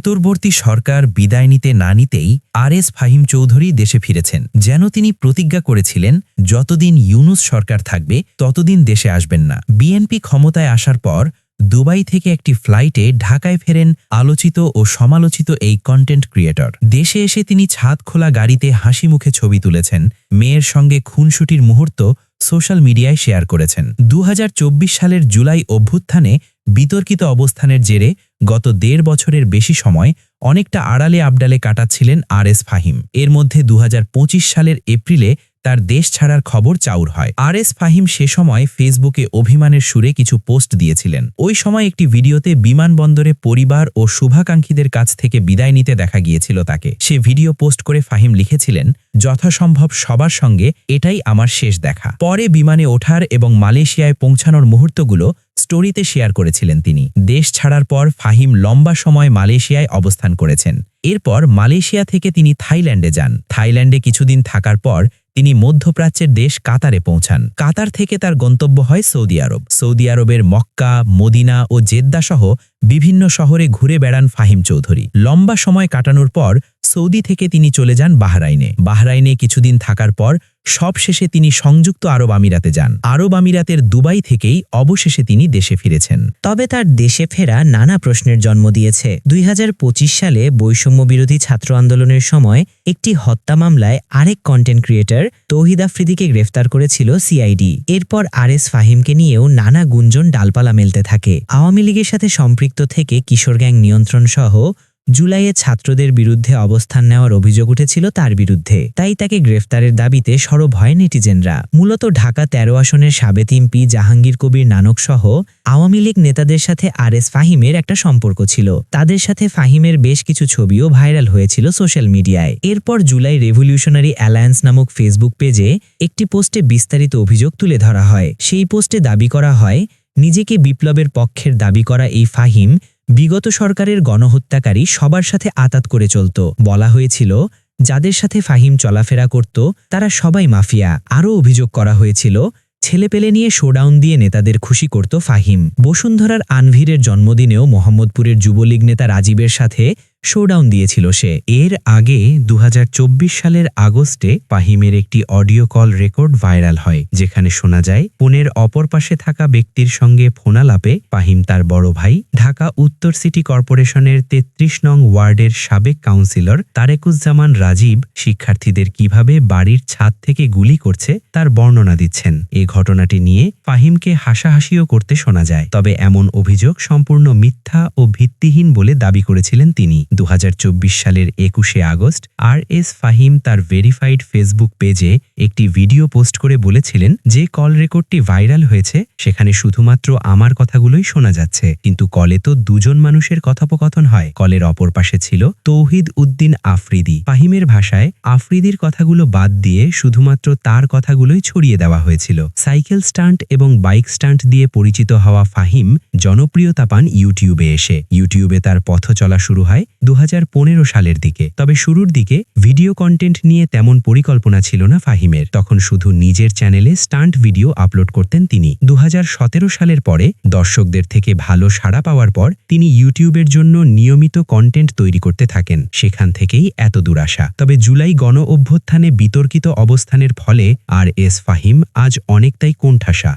অন্তর্বর্তী সরকার বিদায় নিতে না নিতেই আরএস ফাহিম চৌধুরী দেশে ফিরেছেন। যেন তিনি প্রতিজ্ঞা করেছিলেন যতদিন ইউনূস সরকার থাকবে ততদিন দেশে আসবেন না। বিএনপি ক্ষমতায় আসার পর দুবাই থেকে একটি ফ্লাইটে ঢাকায় ফেরেন আলোচিত ও সমালোচিত এই কন্টেন্ট ক্রিয়েটর। দেশে এসে তিনি ছাদ খোলা গাড়িতে হাসি মুখে ছবি তুলেছেন, মেয়ের সঙ্গে খুনসুটির মুহূর্ত সোশ্যাল মিডিয়ায় শেয়ার করেছেন। ২০২৪ সালের জুলাই অভ্যুত্থানে বিতর্কিত অবস্থানের জেরে গত ১.৫ বছরের বেশি সময় অনেকটা আড়ালে আবডালে কাটাচ্ছিলেন আরএস ফাহিম। এর মধ্যে ২০২৫ সালের এপ্রিলে তার দেশ ছাড়ার খবর চাউর হয়। আরএস ফাহিম সে সময় ফেসবুকে অভিমানের সুরে কিছু পোস্ট দিয়েছিলেন। ওই সময় একটি ভিডিওতে বিমানবন্দরে পরিবার ও শুভাকাঙ্ক্ষীদের কাছ থেকে বিদায় নিতে দেখা গিয়েছিল তাকে। সে ভিডিও পোস্ট করে ফাহিম লিখেছিলেন, যথাসম্ভব সবার সঙ্গে এটাই আমার শেষ দেখা। পরে বিমানে ওঠার এবং মালয়েশিয়ায় পৌঁছানোর মুহূর্তগুলো স্টোরিতে শেয়ার করেছিলেন তিনি। দেশ ছাড়ার পর ফাহিম লম্বা সময় মালয়েশিয়ায় অবস্থান করেছেন। এরপর মালয়েশিয়া থেকে তিনি থাইল্যান্ডে যান। থাইল্যান্ডে কিছুদিন থাকার পর তিনি মধ্যপ্রাচ্যের দেশ কাতারে পৌঁছান। কাতার থেকে তার গন্তব্য হয় সৌদি আরব। সৌদি আরবের মক্কা, মদিনা ও জেদ্দা সহ বিভিন্ন শহরে ঘুরে বেড়ান ফাহিম চৌধুরী। লম্বা সময় কাটানোর পর সৌদি থেকে তিনি চলে যান বাহরাইনে। বাহরাইনে কিছুদিন থাকার পর সবশেষে তিনি সংযুক্ত আরব আমিরাতে যান। আরব আমিরাতের দুবাই থেকেই অবশেষে তিনি দেশে ফিরেছেন। তবে তার দেশে ফেরা নানা প্রশ্নের জন্ম দিয়েছে। ২০২৫ সালে বৈষম্য বিরোধী ছাত্র আন্দোলনের সময় একটি হত্যা মামলায় আরেক কন্টেন্ট ক্রিয়েটর তৌহিদ আফ্রিদিকে গ্রেফতার করেছিল সিআইডি। এরপর আরএস ফাহিমকে নিয়েও নানা গুঞ্জন ডালপালা মেলতে থাকে। আওয়ামী লীগের সাথে সম্পৃক্ত থেকে কিশোর গ্যাং নিয়ন্ত্রণ সহ জুলাইয়ে ছাত্রদের বিরুদ্ধে অবস্থান নেওয়ার অভিযোগ উঠেছিল তার বিরুদ্ধে। তাই তাকে গ্রেফতারের দাবিতে সরব হয় নেটিজেনরা। মূলত ঢাকা ১৩ আসনের সাবেক এমপি জাহাঙ্গীর কবির নানক সহ আওয়ামী লীগ নেতাদের সাথে আরএস ফাহিমের একটা সম্পর্ক ছিল। তাদের সাথে ফাহিমের বেশ কিছু ছবিও ভাইরাল হয়েছিল সোশ্যাল মিডিয়ায়। এরপর জুলাই রেভলিউশনারি অ্যালায়েন্স নামক ফেসবুক পেজে একটি পোস্টে বিস্তারিত অভিযোগ তুলে ধরা হয়। সেই পোস্টে দাবি করা হয়, নিজেকে বিপ্লবের পক্ষের দাবি করা এই ফাহিম বিগত সরকারের গণহত্যাকারী সবার সাথে আঁতাত করে চলত। বলা হয়েছিল, যাদের সাথে ফাহিম চলাফেরা করত তারা সবাই মাফিয়া। আরও অভিযোগ করা হয়েছিল, ছেলেপেলে নিয়ে শোডাউন দিয়ে নেতাদের খুশি করত ফাহিম। বসুন্ধরার আনভিরের জন্মদিনেও মোহাম্মদপুরের যুবলীগ নেতা রাজীবের সাথে শোডাউন দিয়েছিল সে। এর আগে ২০২৪ সালের আগস্টে ফাহিমের একটি অডিও কল রেকর্ড ভাইরাল হয়, যেখানে শোনা যায় ফোনের অপর পাশে থাকা ব্যক্তির সঙ্গে ফোনালাপে ফাহিম তার বড় ভাই ঢাকা উত্তর সিটি কর্পোরেশনের ৩৩ নং ওয়ার্ডের সাবেক কাউন্সিলর তারেকুজ্জামান রাজীব শিক্ষার্থীদের কিভাবে বাড়ির ছাদ থেকে গুলি করছে তার বর্ণনা দিচ্ছেন। এ ঘটনাটি নিয়ে ফাহিমকে হাসাহাসিও করতে শোনা যায়। তবে এমন অভিযোগ সম্পূর্ণ মিথ্যা ও ভিত্তিহীন বলে দাবি করেছিলেন তিনি। ২০২৪ সালের ২১শে আগস্ট আরএস ফাহিম তার ভেরিফাইড ফেসবুক পেজে একটি ভিডিও পোস্ট করে বলেছিলেন, যে কল রেকর্ডটি ভাইরাল হয়েছে সেখানে শুধুমাত্র আমার কথাগুলোই শোনা যাচ্ছে, কিন্তু কলে তো দুজন মানুষের কথোপকথন হয়। কলের অপর পাশে ছিল তৌহিদ উদ্দিন আফ্রিদি। ফাহিমের ভাষায় আফ্রিদির কথাগুলো বাদ দিয়ে শুধুমাত্র তার কথাগুলোই ছড়িয়ে দেওয়া হয়েছিল। সাইকেল স্টান্ট এবং বাইক স্টান্ট দিয়ে পরিচিত হওয়া ফাহিম জনপ্রিয়তা পান ইউটিউবে এসে। ইউটিউবে তার পথ চলা শুরু হয় ২০১৫ সালের দিকে। তবে শুরুর দিকে ভিডিও কন্টেন্ট নিয়ে তেমন পরিকল্পনা ছিল না ফাহিমের। তখন শুধু নিজের চ্যানেলে স্টান্ট ভিডিও আপলোড করতেন তিনি। ২০১৭ সালের পরে দর্শকদের থেকে ভালো সাড়া পাওয়ার পর তিনি ইউটিউবের জন্য নিয়মিত কন্টেন্ট তৈরি করতে থাকেন। সেখান থেকেই এত দূর আসা। তবে জুলাই গণ অভ্যুত্থানে বিতর্কিত অবস্থানের ফলে আরএস ফাহিম আজ অনেকটাই কোণঠাসা।